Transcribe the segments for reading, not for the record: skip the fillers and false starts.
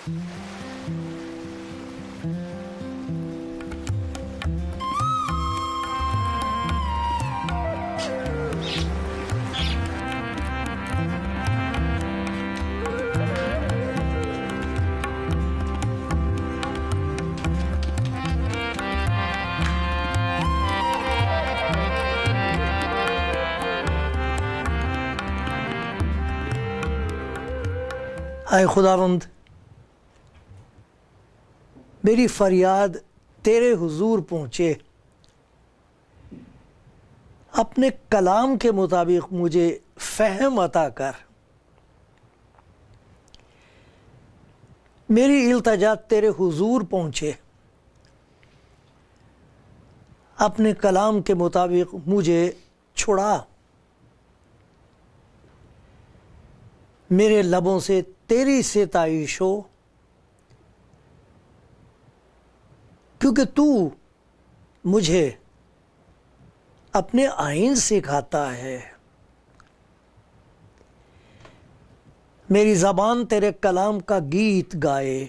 اے خداوند، میری فریاد تیرے حضور پہنچے، اپنے کلام کے مطابق مجھے فہم عطا کر۔ میری التجا تیرے حضور پہنچے، اپنے کلام کے مطابق مجھے چھڑا۔ میرے لبوں سے تیری ستائش ہو، کیونکہ تو مجھے اپنے آئین سکھاتا ہے۔ میری زبان تیرے کلام کا گیت گائے،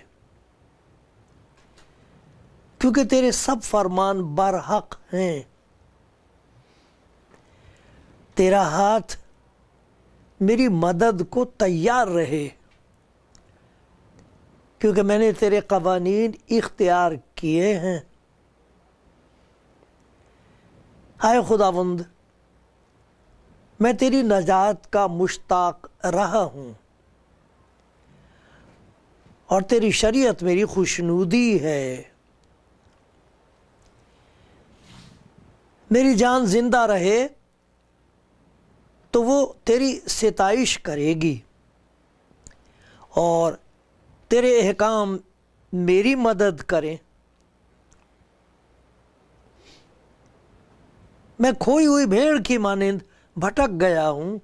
کیونکہ تیرے سب فرمان برحق ہیں۔ تیرا ہاتھ میری مدد کو تیار رہے، کیونکہ میں نے تیرے قوانین اختیار کیے ہیں۔ اے خداوند، میں تیری نجات کا مشتاق رہا ہوں، اور تیری شریعت میری خوشنودی ہے۔ میری جان زندہ رہے تو وہ تیری ستائش کرے گی، اور تیرے احکام میری مدد کریں۔ میں کھوئی ہوئی بھیڑ کی مانند بھٹک گیا ہوں،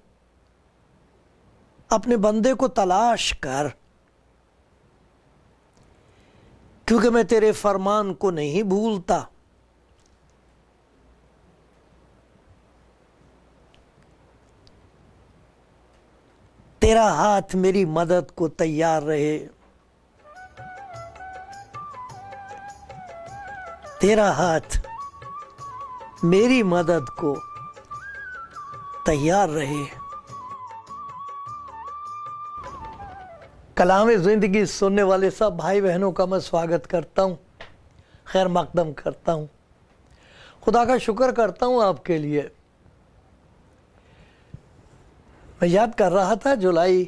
اپنے بندے کو تلاش کر، کیونکہ میں تیرے فرمان کو نہیں بھولتا۔ تیرا ہاتھ میری مدد کو تیار رہے، تیرا ہاتھ میری مدد کو تیار رہے۔ کلام زندگی سننے والے سب بھائی بہنوں کا میں سواگت کرتا ہوں، خیر مقدم کرتا ہوں۔ خدا کا شکر کرتا ہوں آپ کے لیے۔ میں یاد کر رہا تھا، جولائی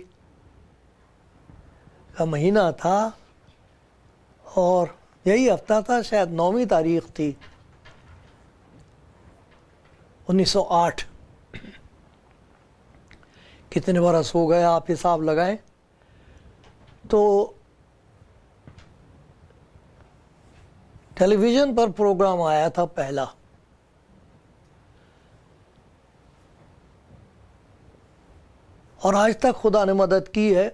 کا مہینہ تھا اور یہی ہفتہ تھا، شاید 9ویں تاریخ تھی، 1908۔ کتنے برس ہو گئے آپ حساب لگائیں۔ تو ٹیلی ویژن پر پروگرام آیا تھا پہلا، اور آج تک خدا نے مدد کی ہے۔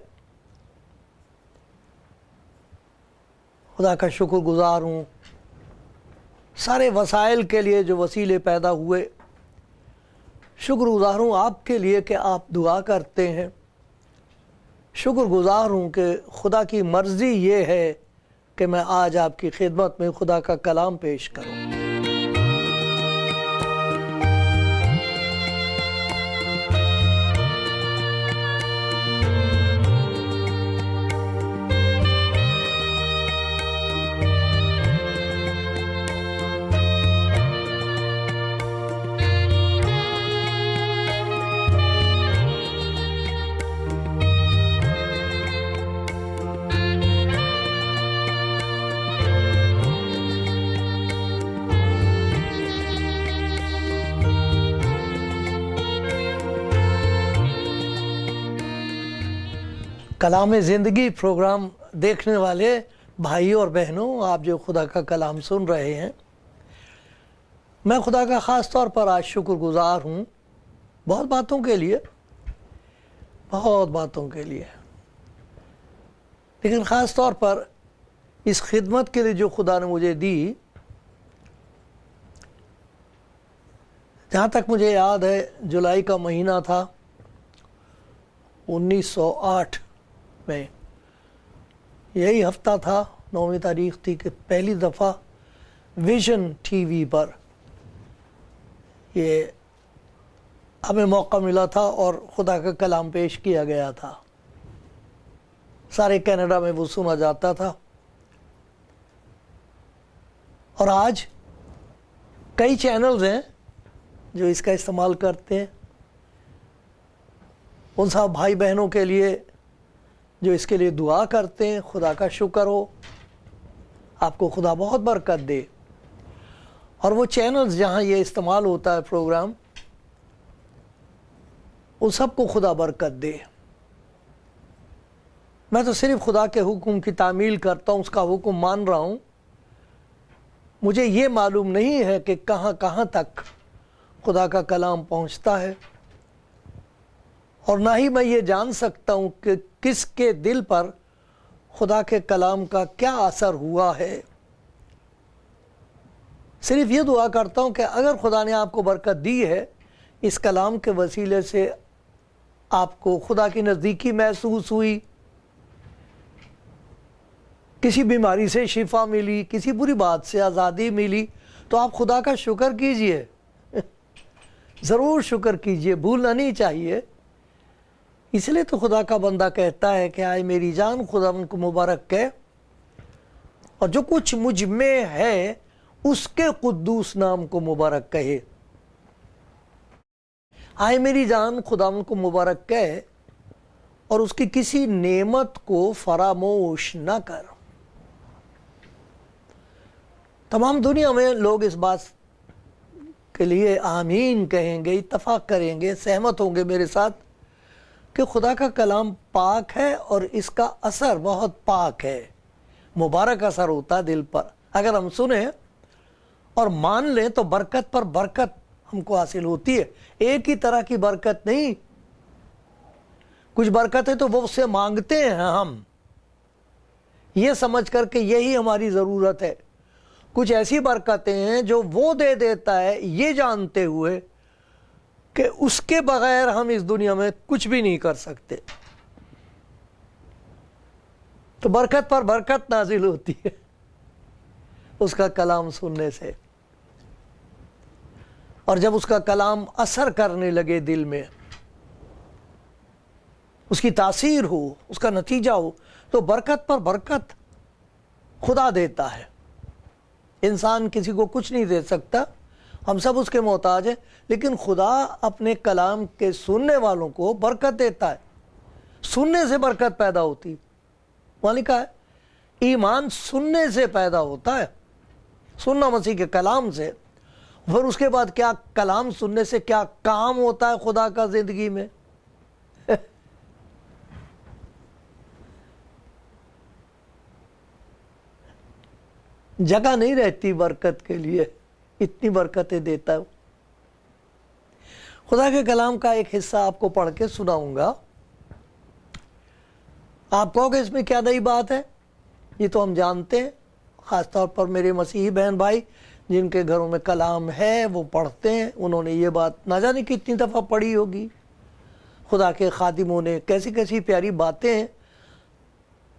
خدا کا شکر گزار ہوں سارے وسائل کے لیے جو وسیلے پیدا ہوئے۔ شکر گزار ہوں آپ کے لیے کہ آپ دعا کرتے ہیں۔ شکر گزار ہوں کہ خدا کی مرضی یہ ہے کہ میں آج آپ کی خدمت میں خدا کا کلام پیش کروں۔ کلام زندگی پروگرام دیکھنے والے بھائیوں اور بہنوں، آپ جو خدا کا کلام سن رہے ہیں، میں خدا کا خاص طور پر آج شکر گزار ہوں بہت باتوں کے لیے، لیکن خاص طور پر اس خدمت کے لیے جو خدا نے مجھے دی۔ جہاں تک مجھے یاد ہے، جولائی کا مہینہ تھا 1908 میں، یہی ہفتہ تھا، 9ویں تاریخ تھی کہ پہلی دفعہ ویژن ٹی وی پر یہ ہمیں موقع ملا تھا اور خدا کا کلام پیش کیا گیا تھا۔ سارے کینیڈا میں وہ سنا جاتا تھا، اور آج کئی چینلز ہیں جو اس کا استعمال کرتے ہیں۔ ان سب بھائی بہنوں کے لیے جو اس کے لیے دعا کرتے ہیں، خدا کا شکر ہو، آپ کو خدا بہت برکت دے۔ اور وہ چینلز جہاں یہ استعمال ہوتا ہے پروگرام، ان سب کو خدا برکت دے۔ میں تو صرف خدا کے حکم کی تعمیل کرتا ہوں، اس کا حکم مان رہا ہوں۔ مجھے یہ معلوم نہیں ہے کہ کہاں کہاں تک خدا کا کلام پہنچتا ہے، اور نہ ہی میں یہ جان سکتا ہوں کہ کس کے دل پر خدا کے کلام کا کیا اثر ہوا ہے۔ صرف یہ دعا کرتا ہوں کہ اگر خدا نے آپ کو برکت دی ہے، اس کلام کے وسیلے سے آپ کو خدا کی نزدیکی محسوس ہوئی، کسی بیماری سے شفا ملی، کسی بری بات سے آزادی ملی، تو آپ خدا کا شکر کیجئے، ضرور شکر کیجئے، بھولنا نہیں چاہیے۔ اس لیے تو خدا کا بندہ کہتا ہے کہ آئے میری جان خدا ان کو مبارک کہے، اور جو کچھ مجھ میں ہے اس کے قدوس نام کو مبارک کہے۔ آئے میری جان خدا ان کو مبارک کہے اور اس کی کسی نعمت کو فراموش نہ کر۔ تمام دنیا میں لوگ اس بات کے لیے آمین کہیں گے، اتفاق کریں گے، سہمت ہوں گے میرے ساتھ کہ خدا کا کلام پاک ہے اور اس کا اثر بہت پاک ہے، مبارک اثر ہوتا ہے دل پر۔ اگر ہم سنیں اور مان لیں تو برکت پر برکت ہم کو حاصل ہوتی ہے۔ ایک ہی طرح کی برکت نہیں، کچھ برکتیں تو وہ اس سے مانگتے ہیں ہم، یہ سمجھ کر کہ یہی ہماری ضرورت ہے۔ کچھ ایسی برکتیں ہیں جو وہ دے دیتا ہے یہ جانتے ہوئے کہ اس کے بغیر ہم اس دنیا میں کچھ بھی نہیں کر سکتے۔ تو برکت پر برکت نازل ہوتی ہے اس کا کلام سننے سے، اور جب اس کا کلام اثر کرنے لگے دل میں، اس کی تاثیر ہو، اس کا نتیجہ ہو، تو برکت پر برکت خدا دیتا ہے۔ انسان کسی کو کچھ نہیں دے سکتا، ہم سب اس کے محتاج ہیں، لیکن خدا اپنے کلام کے سننے والوں کو برکت دیتا ہے۔ سننے سے برکت پیدا ہوتی ہے، وہاں لکھا ہے ایمان سننے سے پیدا ہوتا ہے، سننا مسیح کے کلام سے۔ پھر اس کے بعد کیا کلام سننے سے کیا کام ہوتا ہے خدا کا زندگی میں؟ جگہ نہیں رہتی برکت کے لیے، اتنی برکتیں دیتا ہے۔ خدا کے کلام کا ایک حصہ آپ کو پڑھ کے سناؤں گا۔ آپ کہو کہ اس میں کیا نئی بات ہے؟ یہ تو ہم جانتے ہیں، خاص طور پر میرے مسیحی بہن بھائی جن کے گھروں میں کلام ہے وہ پڑھتے ہیں، انہوں نے یہ بات نہ جانے کتنی دفعہ پڑھی ہوگی۔ خدا کے خادموں نے کیسی کیسی پیاری باتیں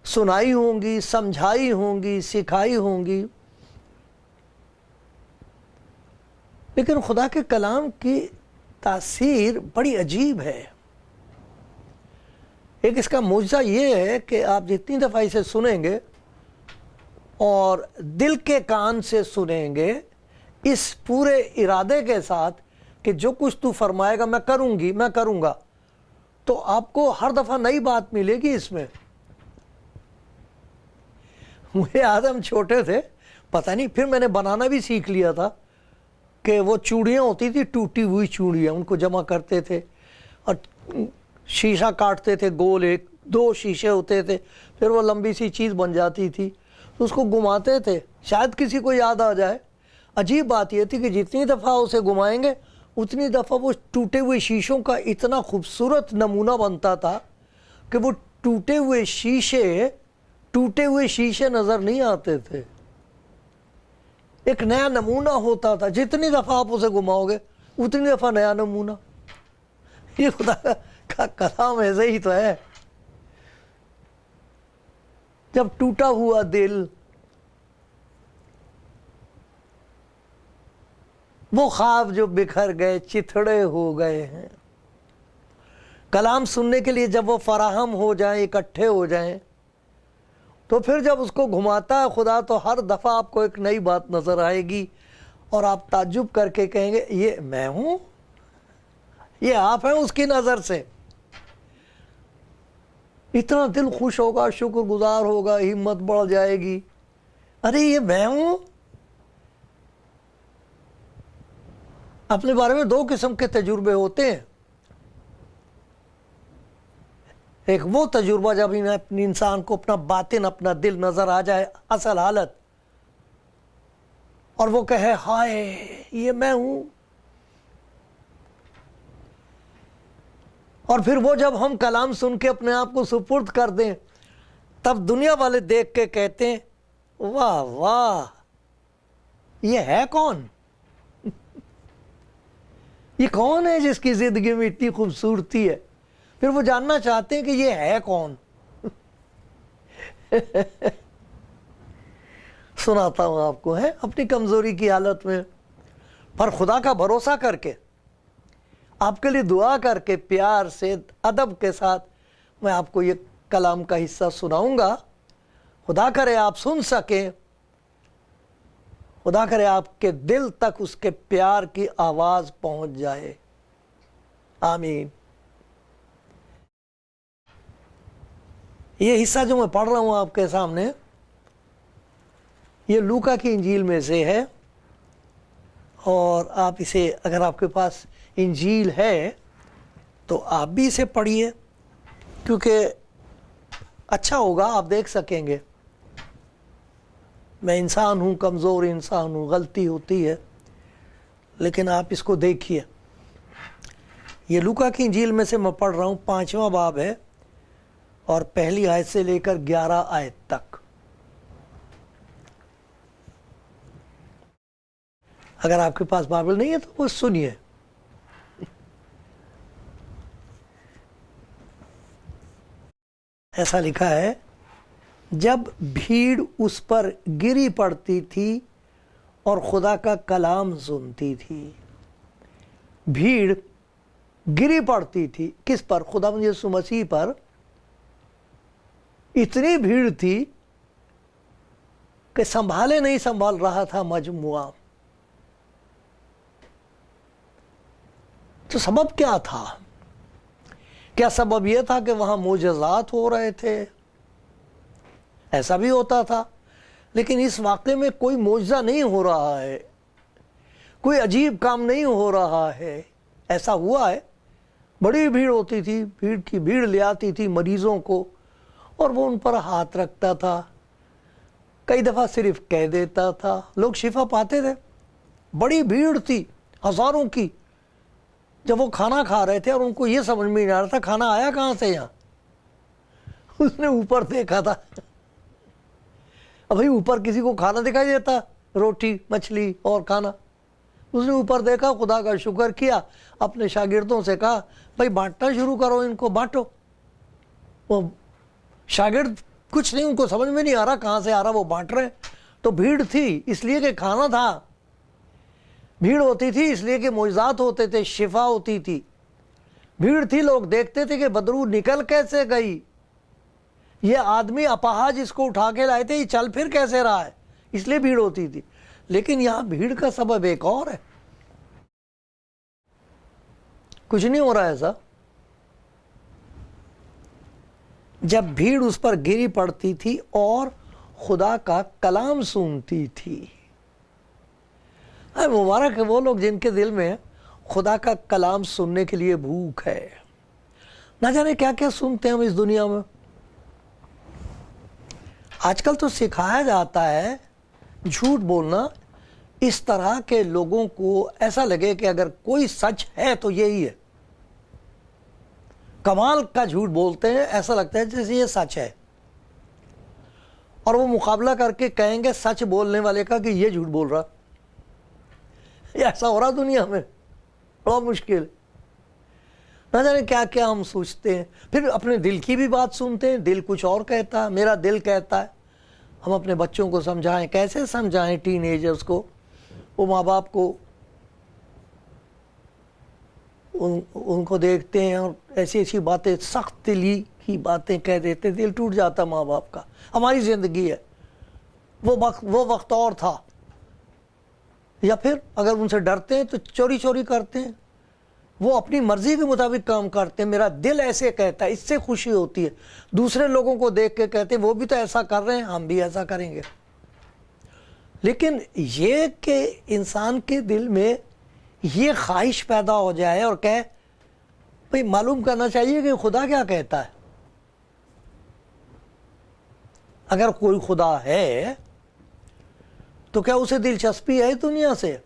سنائی ہوں گی، سمجھائی ہوں گی، سکھائی ہوں گی۔ لیکن خدا کے کلام کی تاثیر بڑی عجیب ہے۔ ایک اس کا معجزہ یہ ہے کہ آپ جتنی دفعہ اسے سنیں گے اور دل کے کان سے سنیں گے، اس پورے ارادے کے ساتھ کہ جو کچھ تو فرمائے گا میں کروں گی، میں کروں گا، تو آپ کو ہر دفعہ نئی بات ملے گی اس میں۔ مجھے یاد ہم چھوٹے تھے، پتہ نہیں، پھر میں نے بنانا بھی سیکھ لیا تھا کہ وہ چوڑیاں ہوتی تھی، ٹوٹی ہوئی چوڑیاں، ان کو جمع کرتے تھے اور شیشہ کاٹتے تھے گول، ایک دو شیشے ہوتے تھے، پھر وہ لمبی سی چیز بن جاتی تھی، تو اس کو گھماتے تھے، شاید کسی کو یاد آ جائے۔ عجیب بات یہ تھی کہ جتنی دفعہ اسے گھمائیں گے اتنی دفعہ وہ ٹوٹے ہوئے شیشوں کا اتنا خوبصورت نمونہ بنتا تھا کہ وہ ٹوٹے ہوئے شیشے نظر نہیں آتے تھے، ایک نیا نمونہ ہوتا تھا۔ جتنی دفعہ آپ اسے گھماؤ گے اتنی دفعہ نیا نمونہ۔ یہ خدا کا کلام ایسے ہی تو ہے۔ جب ٹوٹا ہوا دل، وہ خواب جو بکھر گئے چتھڑے ہو گئے ہیں، کلام سننے کے لیے جب وہ فراہم ہو جائیں، اکٹھے ہو جائیں، تو پھر جب اس کو گھماتا ہے خدا تو ہر دفعہ آپ کو ایک نئی بات نظر آئے گی اور آپ تعجب کر کے کہیں گے یہ میں ہوں، یہ آپ ہیں اس کی نظر سے۔ اتنا دل خوش ہوگا، شکر گزار ہوگا، ہمت بڑھ جائے گی، ارے یہ میں ہوں۔ اپنے بارے میں دو قسم کے تجربے ہوتے ہیں، ایک وہ تجربہ جب انسان کو اپنا باطن، اپنا دل نظر آ جائے، اصل حالت، اور وہ کہے ہائے یہ میں ہوں۔ اور پھر وہ جب ہم کلام سن کے اپنے آپ کو سپرد کر دیں، تب دنیا والے دیکھ کے کہتے ہیں واہ واہ یہ ہے کون؟ یہ کون ہے جس کی زندگی میں اتنی خوبصورتی ہے؟ پھر وہ جاننا چاہتے ہیں کہ یہ ہے کون؟ سناتا ہوں آپ کو، ہے اپنی کمزوری کی حالت میں، پر خدا کا بھروسہ کر کے، آپ کے لیے دعا کر کے، پیار سے، ادب کے ساتھ میں آپ کو یہ کلام کا حصہ سناؤں گا۔ خدا کرے آپ سن سکیں، خدا کرے آپ کے دل تک اس کے پیار کی آواز پہنچ جائے، آمین۔ یہ حصہ جو میں پڑھ رہا ہوں آپ کے سامنے، یہ لوکا کی انجیل میں سے ہے، اور آپ اسے، اگر آپ کے پاس انجیل ہے تو آپ بھی اسے پڑھیے، کیونکہ اچھا ہوگا، آپ دیکھ سکیں گے۔ میں انسان ہوں، کمزور انسان ہوں، غلطی ہوتی ہے، لیکن آپ اس کو دیکھیے۔ یہ لوکا کی انجیل میں سے میں پڑھ رہا ہوں، 5واں باب ہے، اور پہلی آیت سے لے کر 11 آیت تک۔ اگر آپ کے پاس بائبل نہیں ہے تو وہ سنیے۔ ایسا لکھا ہے، جب بھیڑ اس پر گری پڑتی تھی اور خدا کا کلام سنتی تھی۔ بھیڑ گری پڑتی تھی کس پر؟ خدا یسوع مسیح پر۔ اتنی بھیڑ تھی کہ سنبھالے نہیں سنبھال رہا تھا مجموعہ۔ تو سبب کیا تھا؟ کیا سبب یہ تھا کہ وہاں معجزات ہو رہے تھے؟ ایسا بھی ہوتا تھا، لیکن اس واقعے میں کوئی معجزہ نہیں ہو رہا ہے، کوئی عجیب کام نہیں ہو رہا ہے۔ ایسا ہوا ہے، بڑی بھیڑ ہوتی تھی، بھیڑ کی بھیڑ لے آتی تھی مریضوں کو، اور وہ ان پر ہاتھ رکھتا تھا، کئی دفعہ صرف کہہ دیتا تھا، لوگ شفا پاتے تھے۔ بڑی بھیڑ تھی، ہزاروں کی۔ جب وہ کھانا کھا رہے تھے اور ان کو یہ سمجھ میں نہیں آ رہا تھا کھانا آیا کہاں سے یہاں، اس نے اوپر دیکھا تھا۔ ابھی اوپر کسی کو کھانا دکھائی دیتا، روٹی، مچھلی اور کھانا؟ اس نے اوپر دیکھا، خدا کا شکر کیا، اپنے شاگردوں سے کہا بھائی بانٹنا شروع کرو، ان کو بانٹو۔ وہ شاگرد کچھ نہیں، ان کو سمجھ میں نہیں آ رہا کہاں سے آ رہا، وہ بانٹ رہے ہیں۔ تو بھیڑ تھی اس لیے کہ کھانا تھا، بھیڑ ہوتی تھی اس لیے کہ معجزات ہوتے تھے، شفا ہوتی تھی۔ بھیڑ تھی، لوگ دیکھتے تھے کہ بدبو نکل کیسے گئی، یہ آدمی اپاہج جس کو اٹھا کے لائے تھے یہ چل پھر کیسے رہا ہے، اس لیے بھیڑ ہوتی تھی۔ لیکن یہاں بھیڑ کا سبب ایک اور ہے، کچھ نہیں ہو رہا ایسا۔ جب بھیڑ اس پر گری پڑتی تھی اور خدا کا کلام سنتی تھی۔ مبارک ہے وہ لوگ جن کے دل میں خدا کا کلام سننے کے لیے بھوک ہے۔ نہ جانے کیا کیا سنتے ہیں ہم اس دنیا میں۔ آج کل تو سکھایا جاتا ہے جھوٹ بولنا اس طرح کہ لوگوں کو ایسا لگے کہ اگر کوئی سچ ہے تو یہی ہے۔ کمال کا جھوٹ بولتے ہیں، ایسا لگتا ہے جیسے یہ سچ ہے، اور وہ مقابلہ کر کے کہیں گے سچ بولنے والے کا کہ یہ جھوٹ بول رہا۔ یہ ایسا ہو رہا دنیا میں، بڑا مشکل۔ نہ جانے کیا کیا ہم سوچتے ہیں، پھر اپنے دل کی بھی بات سنتے ہیں، دل کچھ اور کہتا ہے، میرا دل کہتا ہے۔ ہم اپنے بچوں کو سمجھائیں، کیسے سمجھائیں ٹین ایجرز کو؟ وہ ماں باپ کو ان کو دیکھتے ہیں اور ایسی ایسی باتیں، سخت دلی کی باتیں کہہ دیتے، دل ٹوٹ جاتا ماں باپ کا۔ ہماری زندگی ہے، وہ وقت اور تھا۔ یا پھر اگر ان سے ڈرتے ہیں تو چوری چوری کرتے ہیں، وہ اپنی مرضی کے مطابق کام کرتے ہیں، میرا دل ایسے کہتا ہے، اس سے خوشی ہوتی ہے۔ دوسرے لوگوں کو دیکھ کے کہتے ہیں وہ بھی تو ایسا کر رہے ہیں، ہم بھی ایسا کریں گے۔ لیکن یہ کہ انسان کے دل میں یہ خواہش پیدا ہو جائے اور کہے بھئی معلوم کرنا چاہیے کہ خدا کیا کہتا ہے۔ اگر کوئی خدا ہے تو کیا اسے دلچسپی ہے دنیا سے؟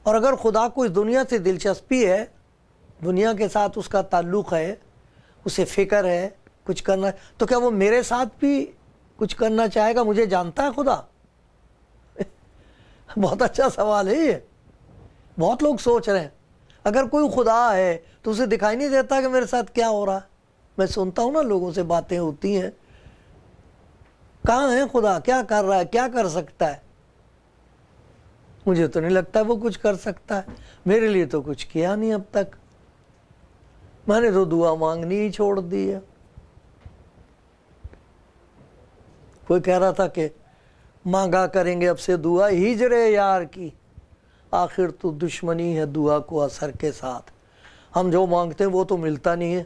اور اگر خدا کو اس دنیا سے دلچسپی ہے، دنیا کے ساتھ اس کا تعلق ہے، اسے فکر ہے کچھ کرنا، تو کیا وہ میرے ساتھ بھی کچھ کرنا چاہے گا؟ مجھے جانتا ہے خدا؟ بہت اچھا سوال ہے یہ، بہت لوگ سوچ رہے ہیں اگر کوئی خدا ہے تو اسے دکھائی نہیں دیتا کہ میرے ساتھ کیا ہو رہا ہے؟ میں سنتا ہوں نا، لوگوں سے باتیں ہوتی ہیں، کہاں ہے خدا؟ کیا کر رہا ہے؟ کیا کر سکتا ہے؟ مجھے تو نہیں لگتا وہ کچھ کر سکتا ہے، میرے لیے تو کچھ کیا نہیں اب تک، میں نے تو دعا مانگنی ہی چھوڑ دی ہے۔ کوئی کہہ رہا تھا کہ مانگا کریں گے اب سے دعا ہجر یار کی، آخر تو دشمنی ہے دعا کو اثر کے ساتھ۔ ہم جو مانگتے ہیں وہ تو ملتا نہیں ہے،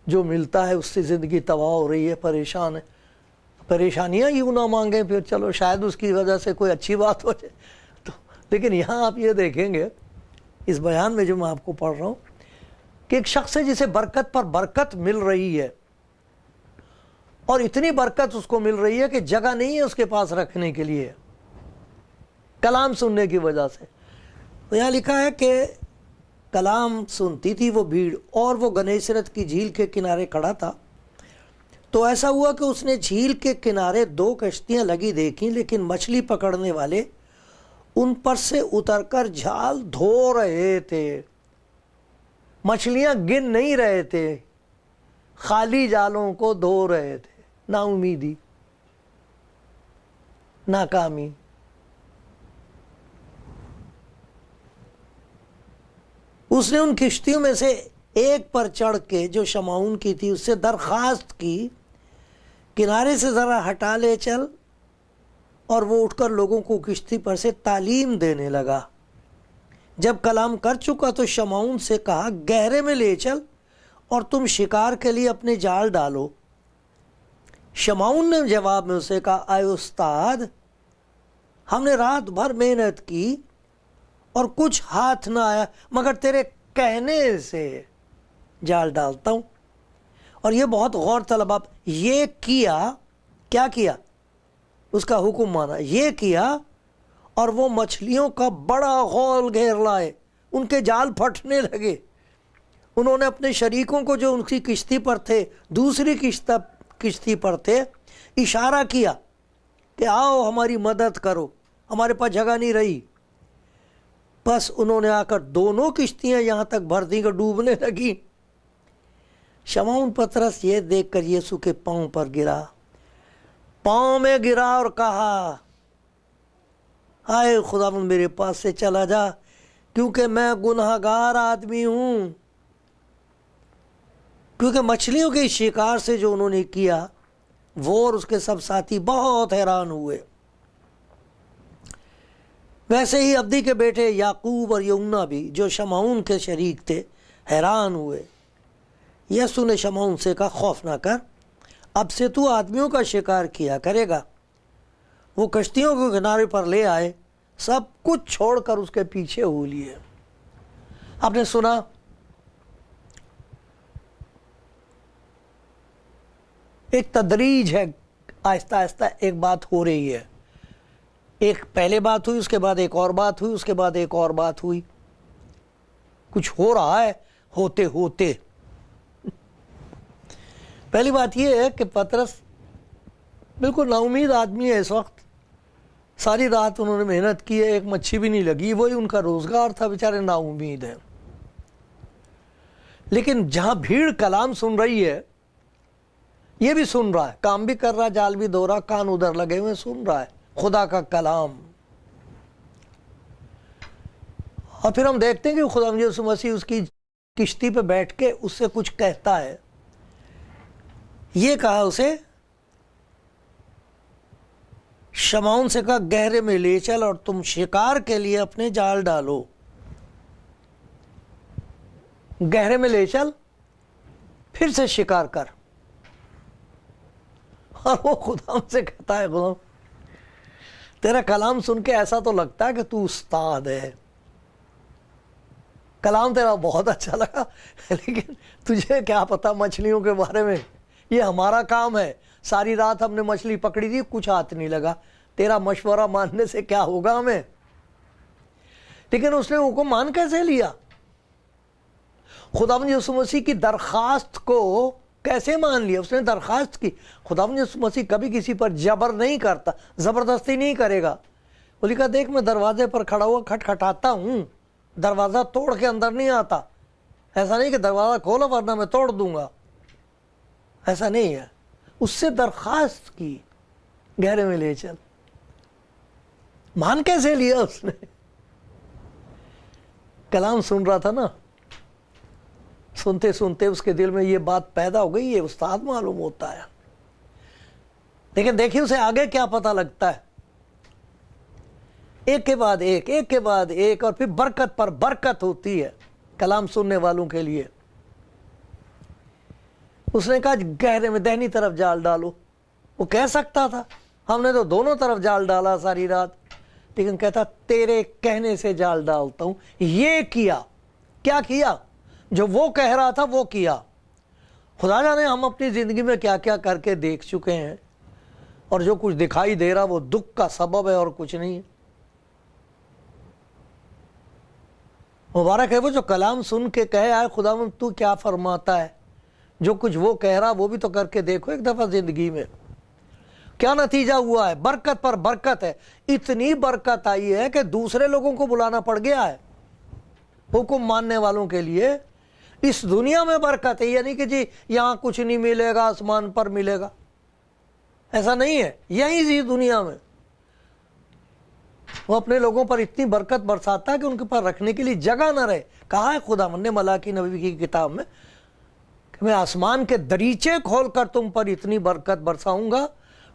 جو ملتا ہے اس سے زندگی تباہ ہو رہی ہے، پریشان ہے۔ پریشانیاں یوں نہ مانگیں پھر چلو شاید اس کی وجہ سے کوئی اچھی بات ہو جائے تو، لیکن یہاں آپ یہ دیکھیں گے اس بیان میں جو میں آپ کو پڑھ رہا ہوں کہ ایک شخص ہے جسے برکت پر برکت مل رہی ہے، اور اتنی برکت اس کو مل رہی ہے کہ جگہ نہیں ہے اس کے پاس رکھنے کے لیے، کلام سننے کی وجہ سے۔ تو یہاں لکھا ہے کہ کلام سنتی تھی وہ بھیڑ، اور وہ گنیسرت کی جھیل کے کنارے کھڑا تھا۔ تو ایسا ہوا کہ اس نے جھیل کے کنارے 2 کشتیاں لگی دیکھیں، لیکن مچھلی پکڑنے والے ان پر سے اتر کر جال دھو رہے تھے، مچھلیاں گن نہیں رہے تھے، خالی جالوں کو دھو رہے تھے۔ نا امیدی، ناکامی۔ اس نے ان کشتیوں میں سے ایک پر چڑھ کے جو شمعون کی تھی اس سے درخواست کی کنارے سے ذرا ہٹا لے چل، اور وہ اٹھ کر لوگوں کو کشتی پر سے تعلیم دینے لگا۔ جب کلام کر چکا تو شمعون سے کہا گہرے میں لے چل اور تم شکار کے لیے اپنے جال ڈالو۔ شمعون نے جواب میں اسے کہا اے استاد، ہم نے رات بھر محنت کی اور کچھ ہاتھ نہ آیا، مگر تیرے کہنے سے جال ڈالتا ہوں۔ اور یہ بہت غور طلب، آپ یہ کیا کیا؟ اس کا حکم مانا، یہ کیا، اور وہ مچھلیوں کا بڑا غول گھیر لائے، ان کے جال پھٹنے لگے۔ انہوں نے اپنے شریکوں کو جو ان کی کشتی پر تھے، دوسری کشتی پر تھے، اشارہ کیا کہ آؤ ہماری مدد کرو، ہمارے پاس جگہ نہیں رہی۔ بس انہوں نے آ کر دونوں کشتیاں یہاں تک بھر دیں کہ ڈوبنے لگی۔ شمعون پطرس یہ دیکھ کر یسوع کے پاؤں پر گرا، پاؤں میں گرا اور کہا آئے خداوند میرے پاس سے چلا جا، کیونکہ میں گناہ گار آدمی ہوں۔ کیونکہ مچھلیوں کے شکار سے جو انہوں نے کیا، وہ اور اس کے سب ساتھی بہت حیران ہوئے۔ ویسے ہی عبدی کے بیٹے یعقوب اور یوحنا بھی جو شمعون کے شریک تھے حیران ہوئے۔ یسوع نے شمعون سے کہا خوف نہ کر، اب سے تو آدمیوں کا شکار کیا کرے گا۔ وہ کشتیوں کو کنارے پر لے آئے، سب کچھ چھوڑ کر اس کے پیچھے ہو لیے۔ آپ نے سنا ایک تدریج ہے، آہستہ آہستہ ایک بات ہو رہی ہے، ایک پہلے بات ہوئی، اس کے بعد ایک اور بات ہوئی، اس کے بعد ایک اور بات ہوئی، کچھ ہو رہا ہے ہوتے ہوتے۔ پہلی بات یہ ہے کہ پطرس بالکل نا امید آدمی ہے اس وقت، ساری رات انہوں نے محنت کی ہے، ایک مچھی بھی نہیں لگی، وہی ان کا روزگار تھا، بیچارے نا امید ہیں۔ لیکن جہاں بھیڑ کلام سن رہی ہے یہ بھی سن رہا ہے, کام بھی کر رہا, جال بھی دھو رہا, کان ادھر لگے ہوئے سن رہا ہے خدا کا کلام. اور پھر ہم دیکھتے ہیں کہ خدا یسوع مسیح اس کی کشتی پہ بیٹھ کے اس سے کچھ کہتا ہے. یہ کہا اسے, شمعون سے کہا گہرے میں لے چل اور تم شکار کے لیے اپنے جال ڈالو. گہرے میں لے چل, پھر سے شکار کر. اور وہ خدا سے کہتا ہے, خدا تیرا کلام سن کے ایسا تو لگتا ہے کہ تو استاد ہے, کلام تیرا بہت اچھا لگا, لیکن تجھے کیا پتا مچھلیوں کے بارے میں, یہ ہمارا کام ہے, ساری رات ہم نے مچھلی پکڑی تھی, کچھ ہاتھ نہیں لگا, تیرا مشورہ ماننے سے کیا ہوگا ہمیں. لیکن اس نے حکم مان کیسے لیا؟ خداوند یسوع مسیح کی درخواست کو کیسے مان لیا؟ اس نے درخواست کی. خداوند یسوع مسیح کبھی کسی پر جبر نہیں کرتا, زبردستی نہیں کرے گا. وہ لکھا دیکھ میں دروازے پر کھڑا ہوا کھٹکھٹاتا ہوں, دروازہ توڑ کے اندر نہیں آتا. ایسا نہیں کہ دروازہ کھولو ورنہ میں توڑ دوں گا, ایسا نہیں ہے. اس سے درخواست کی گہرے میں لے چل. مان کیسے لیا اس نے؟ کلام سن رہا تھا نا, سنتے سنتے اس کے دل میں یہ بات پیدا ہو گئی, یہ استاد معلوم ہوتا ہے. لیکن دیکھیے اسے آگے کیا پتہ لگتا ہے, ایک کے بعد ایک, ایک کے بعد ایک, اور پھر برکت پر برکت ہوتی ہے کلام سننے والوں کے لیے. اس نے کہا گہرے میں دہنی طرف جال ڈالو. وہ کہہ سکتا تھا ہم نے تو دونوں طرف جال ڈالا ساری رات, لیکن کہتا تیرے کہنے سے جال ڈالتا ہوں. یہ کیا, کیا کیا؟ جو وہ کہہ رہا تھا وہ کیا. خدا جانے ہم اپنی زندگی میں کیا کیا کر کے دیکھ چکے ہیں, اور جو کچھ دکھائی دے رہا وہ دکھ کا سبب ہے اور کچھ نہیں ہے. مبارک ہے وہ جو کلام سن کے کہے آئے خداوند تو کیا فرماتا ہے, جو کچھ وہ کہہ رہا وہ بھی تو کر کے دیکھو ایک دفعہ زندگی میں. کیا نتیجہ ہوا ہے؟ برکت پر برکت ہے. اتنی برکت آئی ہے کہ دوسرے لوگوں کو بلانا پڑ گیا ہے حکم ماننے والوں کے لیے. اس دنیا میں برکت ہے, یعنی کہ جی یہاں کچھ نہیں ملے گا, آسمان پر ملے گا, ایسا نہیں ہے. یہیں اسی دنیا میں وہ اپنے لوگوں پر اتنی برکت برساتا ہے کہ ان کے پاس رکھنے کے لیے جگہ نہ رہے. کہا ہے خداوند نے ملاکی نبی کی کتاب میں کہ میں آسمان کے دریچے کھول کر تم پر اتنی برکت برساؤں گا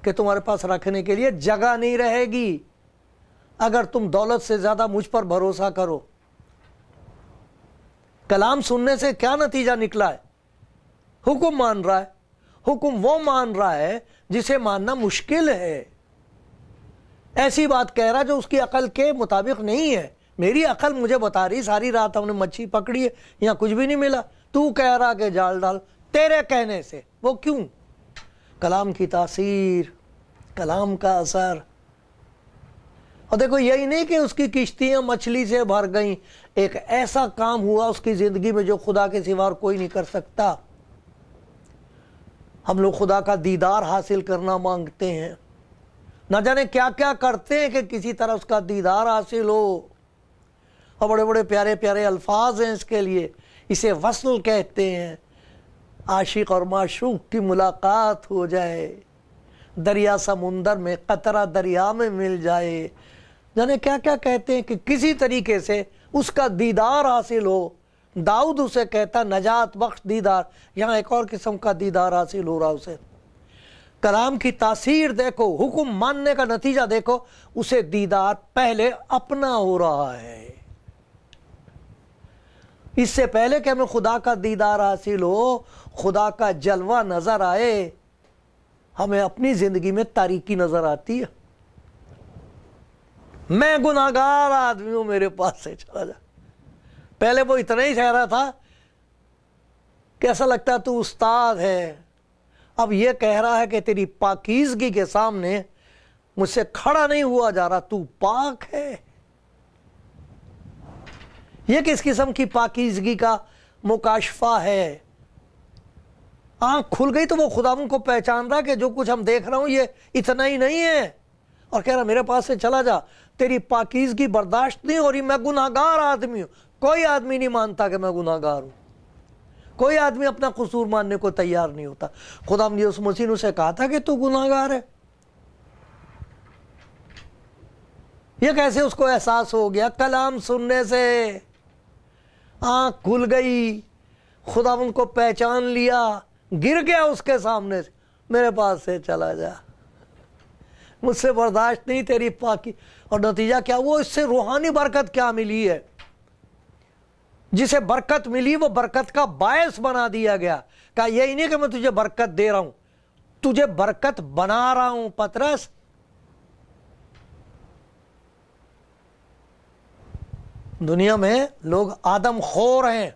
کہ تمہارے پاس رکھنے کے لیے جگہ نہیں رہے گی, اگر تم دولت سے زیادہ مجھ پر بھروسہ کرو. کلام سننے سے کیا نتیجہ نکلا ہے؟ حکم مان رہا ہے. حکم وہ مان رہا ہے جسے ماننا مشکل ہے. ایسی بات کہہ رہا جو اس کی عقل کے مطابق نہیں ہے. میری عقل مجھے بتا رہی ساری رات ہم نے مچھلی پکڑی ہے, یہاں کچھ بھی نہیں ملا, تو کہہ رہا کہ جال ڈال. تیرے کہنے سے. وہ کیوں؟ کلام کی تاثیر, کلام کا اثر. اور دیکھو یہی نہیں کہ اس کی کشتیاں مچھلی سے بھر گئیں, ایک ایسا کام ہوا اس کی زندگی میں جو خدا کے سوا اور کوئی نہیں کر سکتا. ہم لوگ خدا کا دیدار حاصل کرنا مانگتے ہیں, نہ جانے کیا کیا کرتے ہیں کہ کسی طرح اس کا دیدار حاصل ہو, اور بڑے بڑے پیارے پیارے الفاظ ہیں اس کے لیے. اسے وصل کہتے ہیں, عاشق اور معشوق کی ملاقات ہو جائے, دریا سمندر میں قطرہ دریا میں مل جائے. جانے کیا کیا کہتے ہیں کہ کسی طریقے سے اس کا دیدار حاصل ہو. داؤد اسے کہتا نجات بخش دیدار, یہاں ایک اور قسم کا دیدار حاصل ہو رہا اسے. کلام کی تاثیر دیکھو, حکم ماننے کا نتیجہ دیکھو, اسے دیدار پہلے اپنا ہو رہا ہے. اس سے پہلے کہ ہمیں خدا کا دیدار حاصل ہو, خدا کا جلوہ نظر آئے, ہمیں اپنی زندگی میں تاریکی نظر آتی ہے. میں گناہگار آدمی ہوں, میرے پاس سے چلا جا. پہلے وہ اتنا ہی سہ رہا تھا کہ ایسا لگتا تو استاد ہے, اب یہ کہہ رہا ہے کہ تیری پاکیزگی کے سامنے مجھ سے کھڑا نہیں ہوا جا رہا, تو پاک ہے. یہ کس قسم کی پاکیزگی کا مکاشفہ ہے؟ آنکھ کھل گئی تو وہ خداوند کو پہچان رہا کہ جو کچھ ہم دیکھ رہا ہوں یہ اتنا ہی نہیں ہے, اور کہہ رہا میرے پاس سے چلا جا, تیری پاکیزگی برداشت نہیں ہو رہی, میں گناہگار آدمی ہوں. کوئی آدمی نہیں مانتا کہ میں گناہگار ہوں. کوئی آدمی اپنا قصور ماننے کو تیار نہیں ہوتا. خدا نے یسوع مسیح نے اسے کہا تھا کہ تو گناہگار ہے. یہ کیسے اس کو احساس ہو گیا؟ کلام سننے سے آنکھ کھل گئی، خدا ان کو پہچان لیا، گر گیا اس کے سامنے سے، میرے پاس سے چلا جا، مجھ سے برداشت نہیں تیری پاکی. اور نتیجہ کیا وہ اس سے روحانی برکت کیا ملی ہے؟ جسے برکت ملی وہ برکت کا باعث بنا دیا گیا. کہا یہی نہیں کہ میں تجھے برکت دے رہا ہوں، تجھے برکت بنا رہا ہوں. پترس دنیا میں لوگ آدم خور ہیں،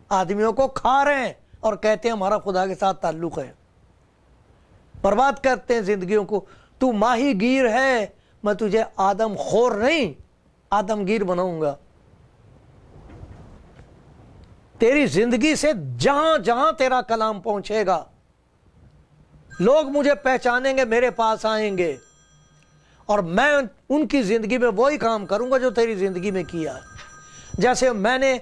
آدمیوں کو کھا رہے ہیں اور کہتے ہیں ہمارا خدا کے ساتھ تعلق ہے، برباد کرتے ہیں زندگیوں کو. تو ماہی گیر ہے، میں تجھے آدم خور نہیں آدم گیر بناؤں گا. تیری زندگی سے جہاں جہاں تیرا کلام پہنچے گا لوگ مجھے پہچانیں گے، میرے پاس آئیں گے، اور میں ان کی زندگی میں وہی کام کروں گا جو تیری زندگی میں کیا ہے. جیسے میں نے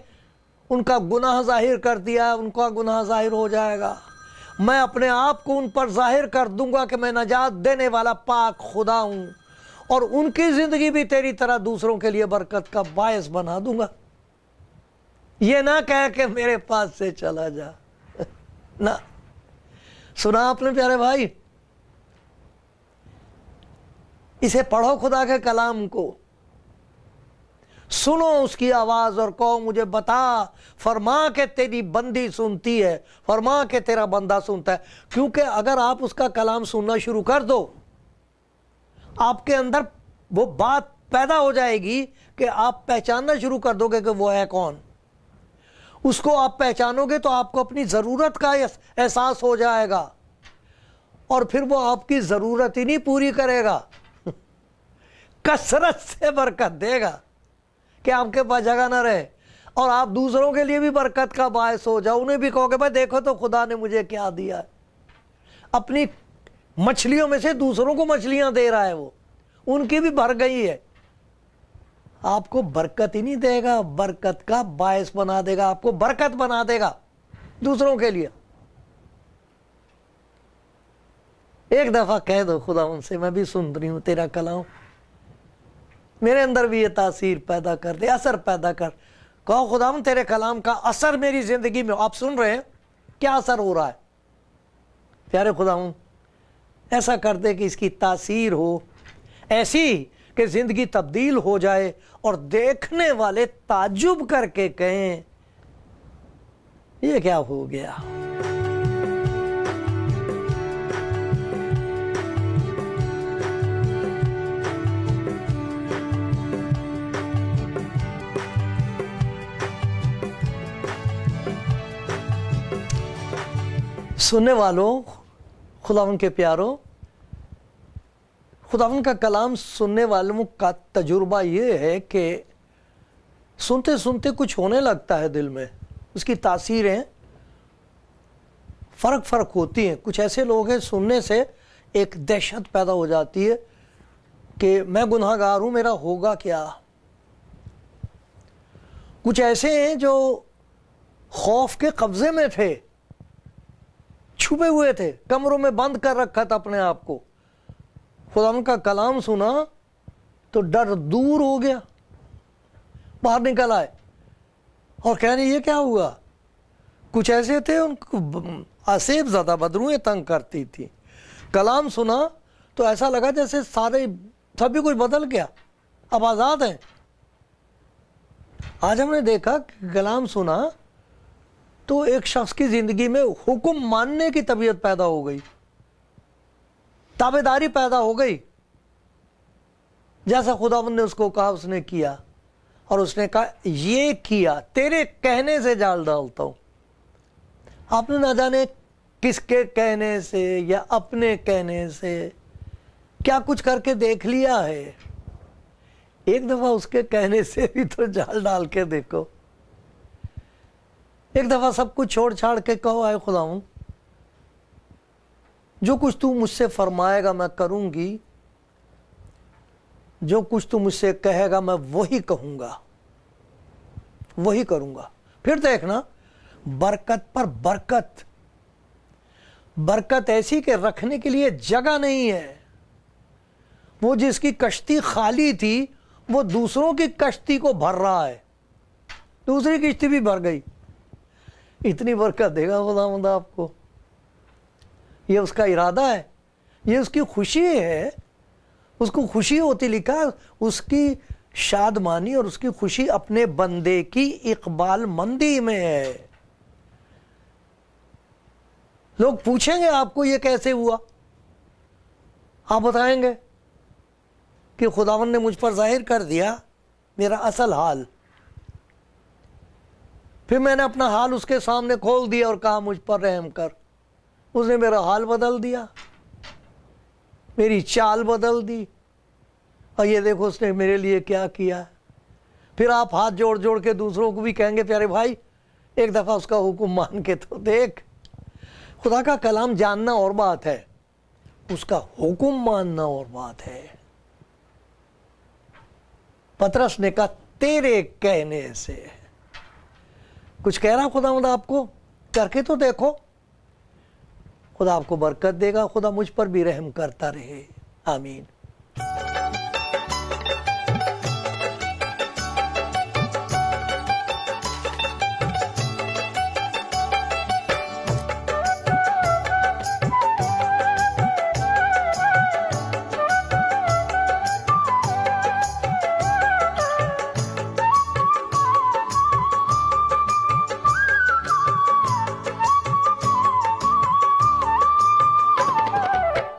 ان کا گناہ ظاہر کر دیا، ان کا گناہ ظاہر ہو جائے گا. میں اپنے آپ کو ان پر ظاہر کر دوں گا کہ میں نجات دینے والا پاک خدا ہوں، اور ان کی زندگی بھی تیری طرح دوسروں کے لیے برکت کا باعث بنا دوں گا. یہ نہ کہہ کہ میرے پاس سے چلا جا. نہ، سنا آپ نے پیارے بھائی؟ اسے پڑھو، خدا کے کلام کو سنو، اس کی آواز، اور کہو مجھے بتا. فرما کہ تیری بندی سنتی ہے، فرما کہ تیرا بندہ سنتا ہے. کیونکہ اگر آپ اس کا کلام سننا شروع کر دو، آپ کے اندر وہ بات پیدا ہو جائے گی کہ آپ پہچاننا شروع کر دو گے کہ وہ ہے کون. اس کو آپ پہچانو گے تو آپ کو اپنی ضرورت کا احساس ہو جائے گا، اور پھر وہ آپ کی ضرورت ہی نہیں پوری کرے گا، کثرت سے برکت دے گا کہ آپ کے پاس جگہ نہ رہے، اور آپ دوسروں کے لیے بھی برکت کا باعث ہو جاؤ. انہیں بھی کہو کہ بھائی دیکھو تو خدا نے مجھے کیا دیا ہے. اپنی مچھلیوں میں سے دوسروں کو مچھلیاں دے رہا ہے، وہ ان کی بھی بھر گئی ہے. آپ کو برکت ہی نہیں دے گا، برکت کا باعث بنا دے گا، آپ کو برکت بنا دے گا دوسروں کے لیے. ایک دفعہ کہہ دو خدا ان سے، میں بھی سن رہی ہوں تیرا کلام، میرے اندر بھی یہ تاثیر پیدا کر دے، اثر پیدا کر. کہو خداوند تیرے کلام کا اثر میری زندگی میں، آپ سن رہے ہیں کیا اثر ہو رہا ہے؟ پیارے خداوند ایسا کر دے کہ اس کی تاثیر ہو ایسی کہ زندگی تبدیل ہو جائے، اور دیکھنے والے تعجب کر کے کہیں یہ کیا ہو گیا. سننے والوں، خداوند کے پیاروں، خداوند کا کلام سننے والوں کا تجربہ یہ ہے کہ سنتے سنتے کچھ ہونے لگتا ہے دل میں، اس کی تاثیریں فرق ہوتی ہیں. کچھ ایسے لوگ ہیں سننے سے ایک دہشت پیدا ہو جاتی ہے کہ میں گناہ گار ہوں، میرا ہوگا کیا. کچھ ایسے ہیں جو خوف کے قبضے میں تھے، چھپے ہوئے تھے، کمروں میں بند کر رکھا تھا اپنے آپ کو. خدا کا کلام سنا تو ڈر دور ہو گیا، باہر نکل آئے اور کہہ رہے یہ کیا ہوا. کچھ ایسے تھے ان کو آسیب زدہ بدروئیں تنگ کرتی تھی، کلام سنا تو ایسا لگا جیسے سبھی کچھ بدل گیا، اب آزاد ہیں. آج ہم نے دیکھا کہ کلام سنا تو ایک شخص کی زندگی میں حکم ماننے کی طبیعت پیدا ہو گئی، تابعداری پیدا ہو گئی. جیسا خداوند نے اس کو کہا اس نے کیا، اور اس نے کہا یہ کیا تیرے کہنے سے جال ڈالتا ہوں. آپ نے نہ جانے کس کے کہنے سے یا اپنے کہنے سے کیا کچھ کر کے دیکھ لیا ہے. ایک دفعہ اس کے کہنے سے بھی تو جال ڈال کے دیکھو. ایک دفعہ سب کچھ چھوڑ چھاڑ کے کہو اے خداوند جو کچھ تو مجھ سے فرمائے گا میں کروں گی، جو کچھ تو مجھ سے کہے گا میں وہی کہوں گا، وہی کروں گا. پھر دیکھنا برکت پر برکت، برکت ایسی کہ رکھنے کے لیے جگہ نہیں ہے۔ وہ جس کی کشتی خالی تھی وہ دوسروں کی کشتی کو بھر رہا ہے، دوسری کشتی بھی بھر گئی۔ اتنی برکت دے گا خداوند آپ کو، یہ اس کا ارادہ ہے، یہ اس کی خوشی ہے، اس کو خوشی ہوتی، لکھا اس کی شادمانی اور اس کی خوشی اپنے بندے کی اقبال مندی میں ہے۔ لوگ پوچھیں گے آپ کو یہ کیسے ہوا، آپ بتائیں گے کہ خداوند نے مجھ پر ظاہر کر دیا میرا اصل حال، پھر میں نے اپنا حال اس کے سامنے کھول دیا اور کہا مجھ پر رحم کر۔ اس نے میرا حال بدل دیا، میری چال بدل دی، اور یہ دیکھو اس نے میرے لیے کیا کیا۔ پھر آپ ہاتھ جوڑ جوڑ کے دوسروں کو بھی کہیں گے پیارے بھائی ایک دفعہ اس کا حکم مان کے تو دیکھ۔ خدا کا کلام جاننا اور بات ہے، اس کا حکم ماننا اور بات ہے۔ پطرس نے کہا تیرے کہنے سے، کچھ کہہ رہا خداوند آپ کو، کر کے تو دیکھو، خدا آپ کو برکت دے گا، خدا مجھ پر بھی رحم کرتا رہے، آمین۔